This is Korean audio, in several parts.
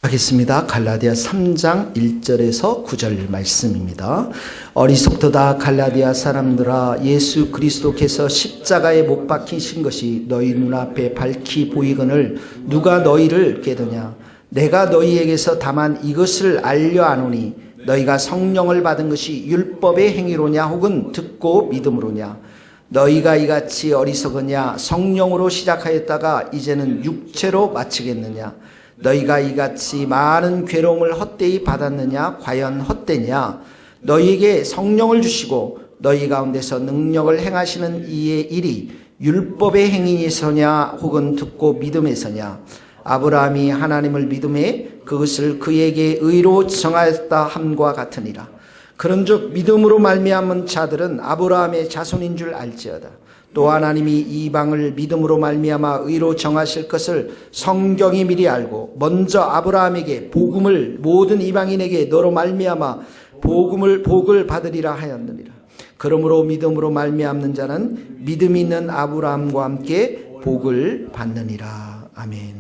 하겠습니다. 갈라디아 3장 1절에서 9절 말씀입니다. 어리석도다 갈라디아 사람들아, 예수 그리스도께서 십자가에 못 박히신 것이 너희 눈앞에 밝히 보이거늘 누가 너희를 깨더냐. 내가 너희에게서 다만 이것을 알려 아노니 너희가 성령을 받은 것이 율법의 행위로냐 혹은 듣고 믿음으로냐. 너희가 이같이 어리석으냐. 성령으로 시작하였다가 이제는 육체로 마치겠느냐. 너희가 이같이 많은 괴로움을 헛되이 받았느냐. 과연 헛되냐. 너희에게 성령을 주시고 너희 가운데서 능력을 행하시는 이의 일이 율법의 행위에서냐 혹은 듣고 믿음에서냐. 아브라함이 하나님을 믿음에 그것을 그에게 의로 정하였다 함과 같으니라. 그런즉 믿음으로 말미암은 자들은 아브라함의 자손인 줄 알지어다. 또 하나님이 이방을 믿음으로 말미암아 의로 정하실 것을 성경이 미리 알고 먼저 아브라함에게 복음을 모든 이방인에게 너로 말미암아 복을 받으리라 하였느니라. 그러므로 믿음으로 말미암는 자는 믿음 있는 아브라함과 함께 복을 받느니라. 아멘.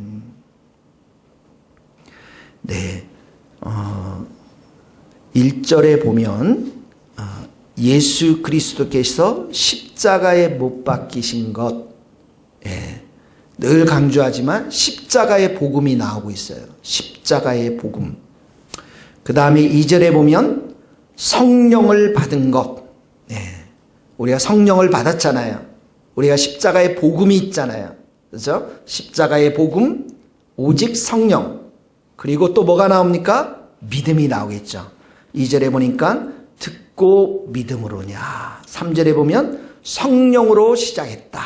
네, 1절에 보면 예수 그리스도께서 십자가에 못 박히신 것, 늘 강조하지만 십자가의 복음이 나오고 있어요. 십자가의 복음. 그 다음에 2절에 보면 성령을 받은 것. 우리가 성령을 받았잖아요. 우리가 십자가의 복음이 있잖아요. 그렇죠? 십자가의 복음, 오직 성령. 그리고 또 뭐가 나옵니까? 믿음이 나오겠죠. 2절에 보니까 듣고 믿음으로냐. 3절에 보면 성령으로 시작했다.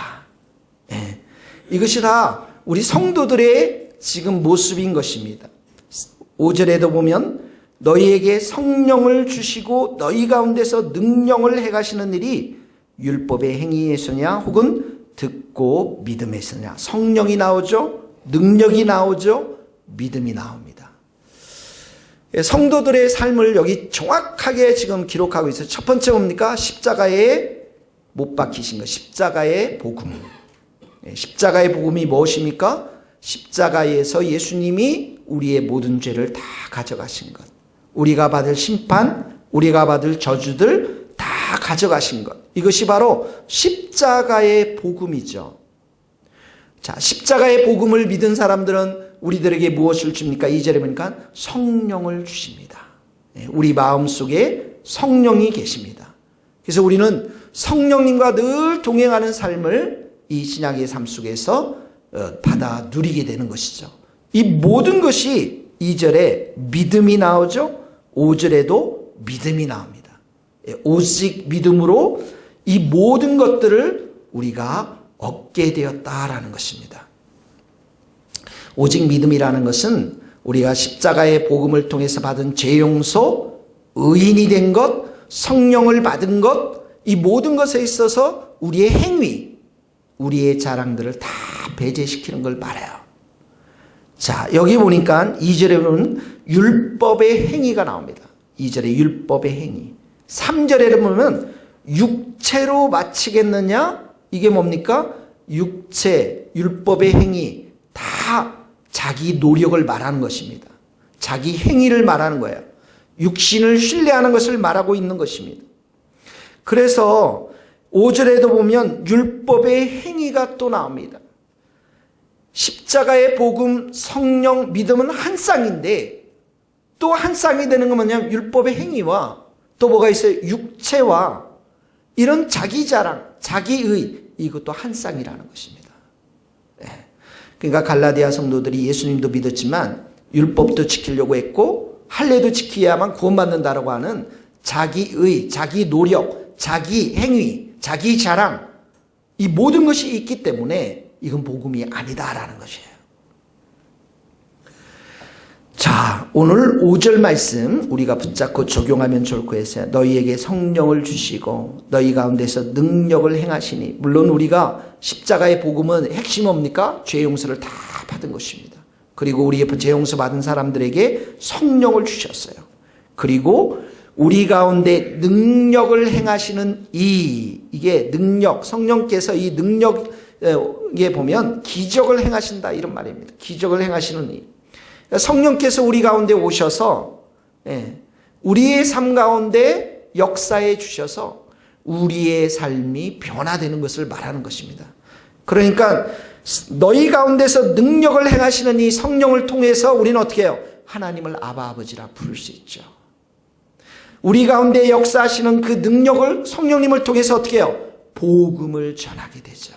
이것이 다 우리 성도들의 지금 모습인 것입니다. 5절에도 보면 너희에게 성령을 주시고 너희 가운데서 능력을 행하시는 일이 율법의 행위에서냐 혹은 듣고 믿음에서냐. 성령이 나오죠. 능력이 나오죠. 믿음이 나옵니다. 성도들의 삶을 여기 정확하게 지금 기록하고 있어요. 첫 번째 뭡니까? 십자가에 못 박히신 것. 십자가의 복음. 십자가의 복음이 무엇입니까? 십자가에서 예수님이 우리의 모든 죄를 다 가져가신 것. 우리가 받을 심판, 우리가 받을 저주들 다 가져가신 것. 이것이 바로 십자가의 복음이죠. 자, 십자가의 복음을 믿은 사람들은 우리들에게 무엇을 줍니까? 2절에 보니까 성령을 주십니다. 우리 마음속에 성령이 계십니다. 그래서 우리는 성령님과 늘 동행하는 삶을 이 신약의 삶 속에서 받아 누리게 되는 것이죠. 이 모든 것이 2절에 믿음이 나오죠. 5절에도 믿음이 나옵니다. 오직 믿음으로 이 모든 것들을 우리가 얻게 되었다라는 것입니다. 오직 믿음이라는 것은 우리가 십자가의 복음을 통해서 받은 죄 용서, 의인이 된 것, 성령을 받은 것, 이 모든 것에 있어서 우리의 행위, 우리의 자랑들을 다 배제시키는 걸 말해요. 자, 여기 보니까 2절에 보면 율법의 행위가 나옵니다. 2절에 율법의 행위. 3절에 보면 육체로 마치겠느냐? 이게 뭡니까? 육체, 율법의 행위 다 자기 노력을 말하는 것입니다. 자기 행위를 말하는 거예요. 육신을 신뢰하는 것을 말하고 있는 것입니다. 그래서 5절에도 보면 율법의 행위가 또 나옵니다. 십자가의 복음, 성령, 믿음은 한 쌍인데 또 한 쌍이 되는 건 뭐냐면 율법의 행위와 또 뭐가 있어요? 육체와 이런 자기 자랑, 자기의 이것도 한 쌍이라는 것입니다. 그러니까 갈라디아 성도들이 예수님도 믿었지만 율법도 지키려고 했고 할례도 지켜야만 구원받는다라고 하는 자기의, 자기 노력, 자기 행위, 자기 자랑 이 모든 것이 있기 때문에 이건 복음이 아니다라는 것이에요. 자, 오늘 5절 말씀 우리가 붙잡고 적용하면 좋을 것이에요. 너희에게 성령을 주시고 너희 가운데서 능력을 행하시니. 물론 우리가 십자가의 복음은 핵심 뭡니까? 죄 용서를 다 받은 것입니다. 그리고 우리의 죄 용서 받은 사람들에게 성령을 주셨어요. 그리고 우리 가운데 능력을 행하시는 이게 능력, 성령께서 이 능력에 보면 기적을 행하신다 이런 말입니다. 기적을 행하시는 이. 성령께서 우리 가운데 오셔서 우리의 삶 가운데 역사해 주셔서 우리의 삶이 변화되는 것을 말하는 것입니다. 그러니까 너희 가운데서 능력을 행하시는 이 성령을 통해서 우리는 어떻게 해요? 하나님을 아바 아버지라 부를 수 있죠. 우리 가운데 역사하시는 그 능력을 성령님을 통해서 어떻게 해요? 복음을 전하게 되죠.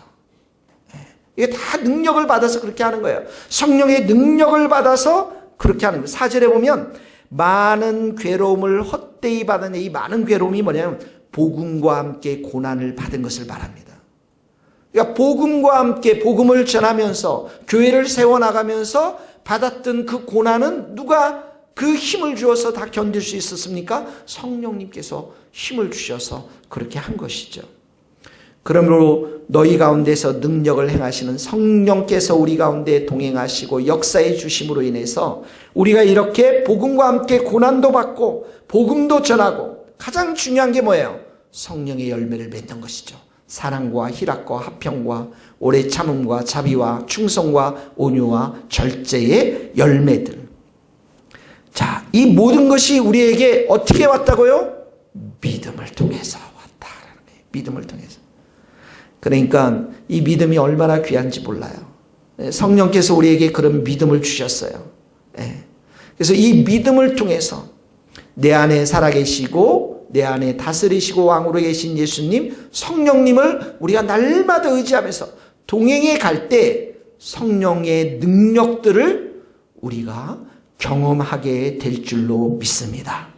이게 다 능력을 받아서 그렇게 하는 거예요. 성령의 능력을 받아서 그렇게 하는 거예요. 4절에 보면 많은 괴로움을 헛되이 받은 이 많은 괴로움이 뭐냐면 복음과 함께 고난을 받은 것을 말합니다. 그러니까 복음과 함께 복음을 전하면서 교회를 세워나가면서 받았던 그 고난은 누가 그 힘을 주어서 다 견딜 수 있었습니까? 성령님께서 힘을 주셔서 그렇게 한 것이죠. 그러므로 너희 가운데서 능력을 행하시는 성령께서 우리 가운데 동행하시고 역사해 주심으로 인해서 우리가 이렇게 복음과 함께 고난도 받고 복음도 전하고 가장 중요한 게 뭐예요? 성령의 열매를 맺는 것이죠. 사랑과 희락과 화평과 오래 참음과 자비와 충성과 온유와 절제의 열매들. 자, 이 모든 것이 우리에게 어떻게 왔다고요? 믿음을 통해서 왔다라는 거예요. 믿음을 통해서. 그러니까 이 믿음이 얼마나 귀한지 몰라요. 성령께서 우리에게 그런 믿음을 주셨어요. 그래서 이 믿음을 통해서 내 안에 살아계시고 내 안에 다스리시고 왕으로 계신 예수님, 성령님을 우리가 날마다 의지하면서 동행해 갈 때 성령의 능력들을 우리가 경험하게 될 줄로 믿습니다.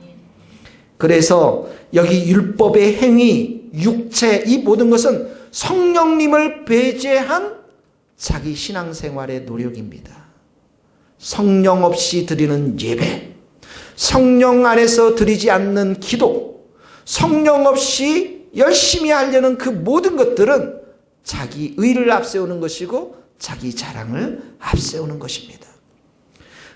그래서 여기 율법의 행위, 육체, 이 모든 것은 성령님을 배제한 자기 신앙생활의 노력입니다. 성령 없이 드리는 예배, 성령 안에서 드리지 않는 기도, 성령 없이 열심히 하려는 그 모든 것들은 자기 의를 앞세우는 것이고 자기 자랑을 앞세우는 것입니다.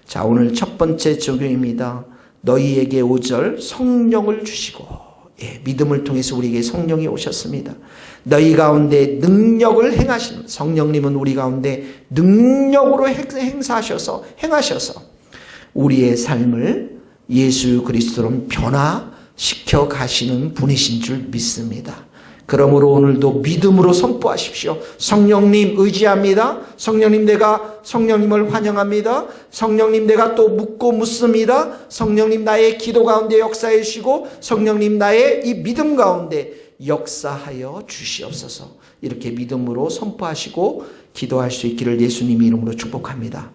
자, 오늘 첫 번째 적용입니다. 너희에게 5절 성령을 주시고, 믿음을 통해서 우리에게 성령이 오셨습니다. 너희 가운데 능력을 행하시는, 성령님은 우리 가운데 능력으로 행사하셔서 행하셔서 우리의 삶을 예수 그리스도로 변화시켜 가시는 분이신 줄 믿습니다. 그러므로 오늘도 믿음으로 선포하십시오. 성령님 의지합니다. 성령님, 내가 성령님을 환영합니다. 성령님, 내가 또 묻고 묻습니다. 성령님, 나의 기도 가운데 역사해 주시고 성령님, 나의 이 믿음 가운데 역사하여 주시옵소서. 이렇게 믿음으로 선포하시고 기도할 수 있기를 예수님 이름으로 축복합니다.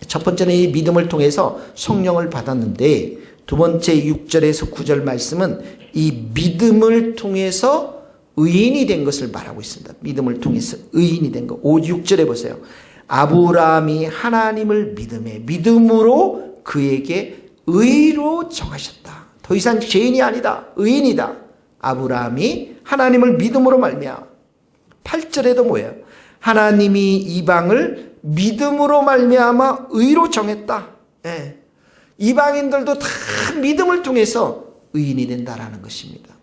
첫 번째는 이 믿음을 통해서 성령을 받았는데, 두 번째 6절에서 9절 말씀은 이 믿음을 통해서 의인이 된 것을 말하고 있습니다. 믿음을 통해서 의인이 된 것. 5, 6절에 보세요. 아브라함이 하나님을 믿음으로 그에게 의로 정하셨다. 더 이상 죄인이 아니다. 의인이다. 아브라함이 하나님을 믿음으로 말미암아. 8절에도 뭐예요? 하나님이 이방을 믿음으로 말미암아 의로 정했다. 이방인들도 다 믿음을 통해서 의인이 된다라는 것입니다.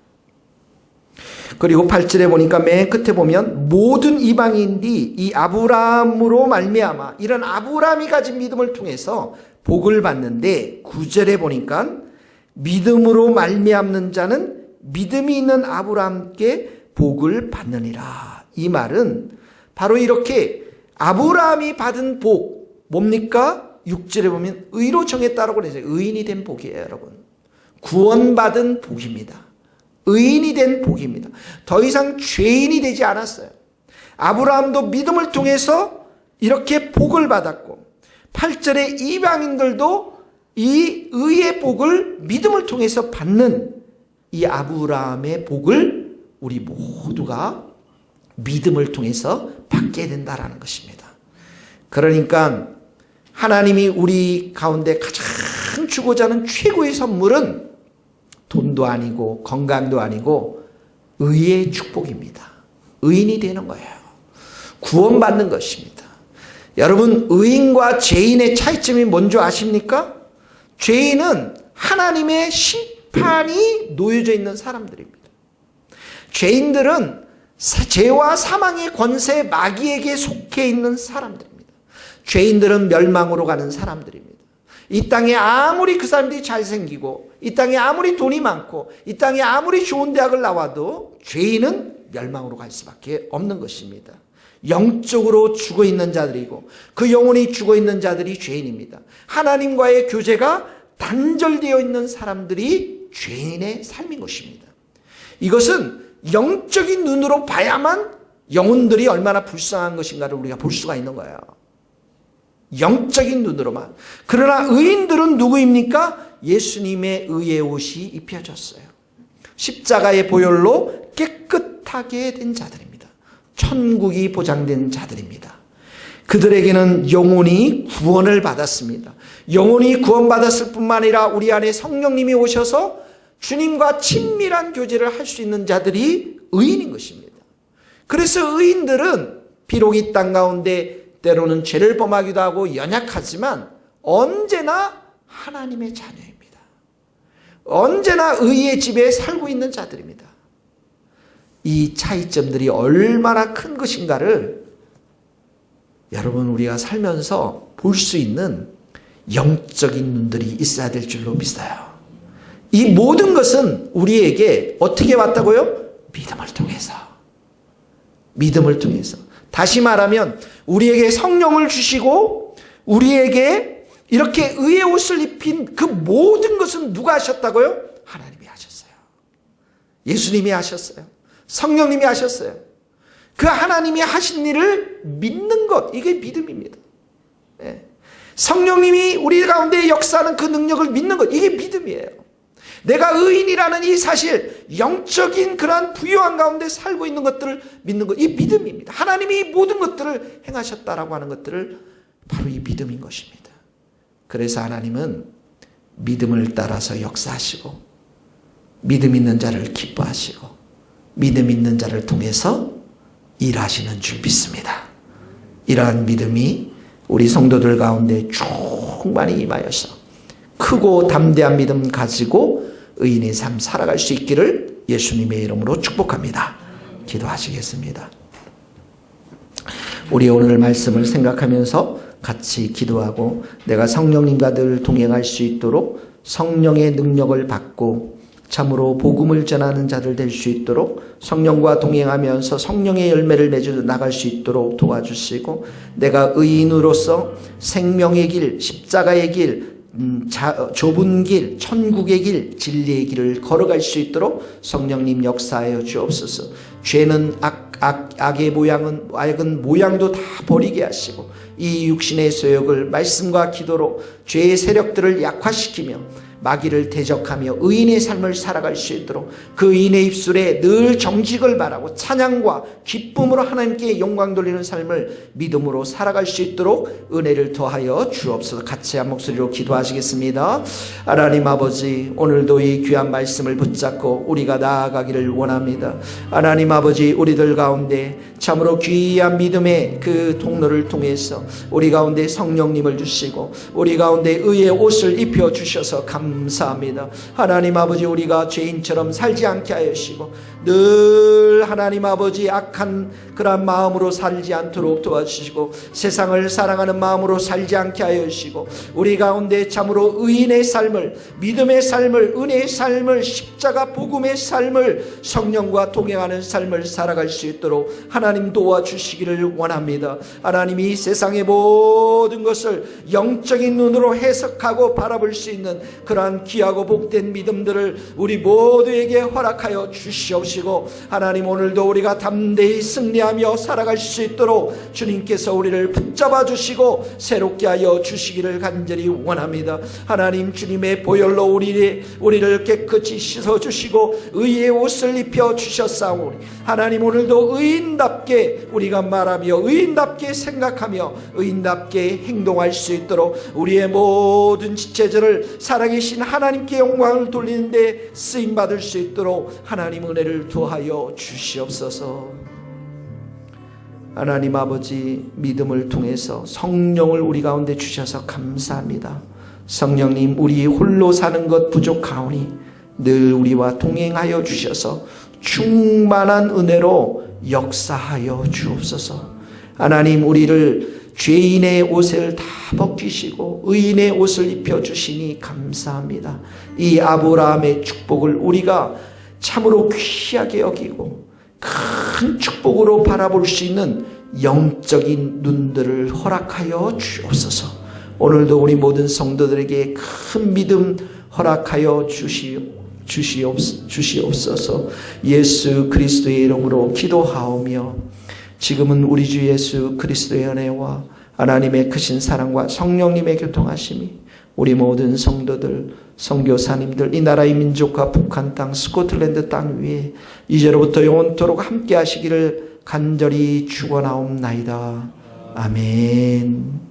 그리고 8절에 보니까 맨 끝에 보면 모든 이방인들이 이 아브라함으로 말미암아, 이런 아브라함이 가진 믿음을 통해서 복을 받는데, 9절에 보니까 믿음으로 말미암는 자는 믿음이 있는 아브라함께 복을 받느니라. 이 말은 바로 이렇게 아브라함이 받은 복, 뭡니까? 6절에 보면 의로 정했다라고 그러죠. 의인이 된 복이에요, 여러분. 구원받은 복입니다. 의인이 된 복입니다. 더 이상 죄인이 되지 않았어요. 아브라함도 믿음을 통해서 이렇게 복을 받았고, 8절에 이방인들도 이 의의 복을 믿음을 통해서 받는 이 아브라함의 복을 우리 모두가 믿음을 통해서 받게 된다라는 것입니다. 그러니까 하나님이 우리 가운데 가장 주고자 하는 최고의 선물은 돈도 아니고 건강도 아니고 의의 축복입니다. 의인이 되는 거예요. 구원받는 것입니다. 여러분, 의인과 죄인의 차이점이 뭔지 아십니까? 죄인은 하나님의 심판이 놓여져 있는 사람들입니다. 죄인들은 죄와 사망의 권세, 마귀에게 속해 있는 사람들입니다. 죄인들은 멸망으로 가는 사람들입니다. 이 땅에 아무리 그 사람들이 잘생기고 이 땅에 아무리 돈이 많고 이 땅에 아무리 좋은 대학을 나와도 죄인은 멸망으로 갈 수밖에 없는 것입니다. 영적으로 죽어있는 자들이고 그 영혼이 죽어있는 자들이 죄인입니다. 하나님과의 교제가 단절되어 있는 사람들이 죄인의 삶인 것입니다. 이것은 영적인 눈으로 봐야만 영혼들이 얼마나 불쌍한 것인가를 우리가 볼 수가 있는 거예요. 영적인 눈으로만. 그러나 의인들은 누구입니까? 예수님의 의의 옷이 입혀졌어요. 십자가의 보혈로 깨끗하게 된 자들입니다. 천국이 보장된 자들입니다. 그들에게는 영혼이 구원을 받았습니다. 영혼이 구원받았을 뿐만 아니라 우리 안에 성령님이 오셔서 주님과 친밀한 교제를 할 수 있는 자들이 의인인 것입니다. 그래서 의인들은 비록 이 땅 가운데 때로는 죄를 범하기도 하고 연약하지만 언제나 하나님의 자녀입니다. 언제나 의의 집에 살고 있는 자들입니다. 이 차이점들이 얼마나 큰 것인가를 여러분 우리가 살면서 볼 수 있는 영적인 눈들이 있어야 될 줄로 믿어요. 이 모든 것은 우리에게 어떻게 왔다고요? 믿음을 통해서. 믿음을 통해서. 다시 말하면 우리에게 성령을 주시고 우리에게 이렇게 의의 옷을 입힌 그 모든 것은 누가 하셨다고요? 하나님이 하셨어요. 예수님이 하셨어요. 성령님이 하셨어요. 그 하나님이 하신 일을 믿는 것, 이게 믿음입니다. 네. 성령님이 우리 가운데 역사하는 그 능력을 믿는 것, 이게 믿음이에요. 내가 의인이라는 이 사실, 영적인 그러한 부유한 가운데 살고 있는 것들을 믿는 것, 이 믿음입니다. 하나님이 모든 것들을 행하셨다라고 하는 것들을 바로 이 믿음인 것입니다. 그래서 하나님은 믿음을 따라서 역사하시고 믿음 있는 자를 기뻐하시고 믿음 있는 자를 통해서 일하시는 줄 믿습니다. 이러한 믿음이 우리 성도들 가운데 충만히 임하여서 크고 담대한 믿음 가지고 의인의 삶 살아갈 수 있기를 예수님의 이름으로 축복합니다. 기도하시겠습니다. 우리 오늘 말씀을 생각하면서 같이 기도하고 내가 성령님과 늘 동행할 수 있도록 성령의 능력을 받고 참으로 복음을 전하는 자들 될 수 있도록 성령과 동행하면서 성령의 열매를 맺어 나갈 수 있도록 도와주시고 내가 의인으로서 생명의 길, 십자가의 길, 좁은 길, 천국의 길, 진리의 길을 걸어갈 수 있도록 성령님 역사하여 주옵소서. 죄는 악의 모양은 악은 모양도 다 버리게 하시고 이 육신의 소욕을 말씀과 기도로 죄의 세력들을 약화시키며 마귀를 대적하며 의인의 삶을 살아갈 수 있도록 그 의인의 입술에 늘 정직을 바라고 찬양과 기쁨으로 하나님께 영광 돌리는 삶을 믿음으로 살아갈 수 있도록 은혜를 더하여 주옵소서. 같이 한 목소리로 기도하시겠습니다. 하나님 아버지, 오늘도 이 귀한 말씀을 붙잡고 우리가 나아가기를 원합니다. 하나님 아버지, 우리들 가운데 참으로 귀한 믿음의 그 통로를 통해서 우리 가운데 성령님을 주시고 우리 가운데 의의 옷을 입혀주셔서 감사합니다. 하나님 아버지, 우리가 죄인처럼 살지 않게 하시고 늘 하나님 아버지 악한 그런 마음으로 살지 않도록 도와주시고 세상을 사랑하는 마음으로 살지 않게 하여 주시고 우리 가운데 참으로 의인의 삶을, 믿음의 삶을, 은혜의 삶을, 십자가 복음의 삶을, 성령과 동행하는 삶을 살아갈 수 있도록 하나님 도와주시기를 원합니다. 하나님이 세상의 모든 것을 영적인 눈으로 해석하고 바라볼 수 있는 그러한 귀하고 복된 믿음들을 우리 모두에게 허락하여 주시옵시고 하나님 오늘도 우리가 담대히 승리하며 살아갈 수 있도록 주님께서 우리를 붙잡아 주시고 새롭게 하여 주시기를 간절히 원합니다. 하나님 주님의 보혈로 우리를 깨끗이 씻어 주시고 의의 옷을 입혀 주셨사오니 하나님 오늘도 의인답게 우리가 말하며 의인답게 생각하며 의인답게 행동할 수 있도록 우리의 모든 지체들을 살아계신 하나님께 영광을 돌리는 데 쓰임받을 수 있도록 하나님 은혜를 도하여 주시옵소서. 하나님 아버지, 믿음을 통해서 성령을 우리 가운데 주셔서 감사합니다. 성령님, 우리 홀로 사는 것 부족하오니 늘 우리와 동행하여 주셔서 충만한 은혜로 역사하여 주옵소서. 하나님, 우리를 죄인의 옷을 다 벗기시고 의인의 옷을 입혀주시니 감사합니다. 이 아브라함의 축복을 우리가 참으로 귀하게 여기고 큰 축복으로 바라볼 수 있는 영적인 눈들을 허락하여 주옵소서. 오늘도 우리 모든 성도들에게 큰 믿음 허락하여 주시옵소서. 예수 그리스도의 이름으로 기도하오며 지금은 우리 주 예수 그리스도의 은혜와 하나님의 크신 사랑과 성령님의 교통하심이 우리 모든 성도들, 선교사님들, 이 나라의 민족과 북한 땅, 스코틀랜드 땅 위에 이제로부터 영원토록 함께 하시기를 간절히 축원하옵나이다. 아멘.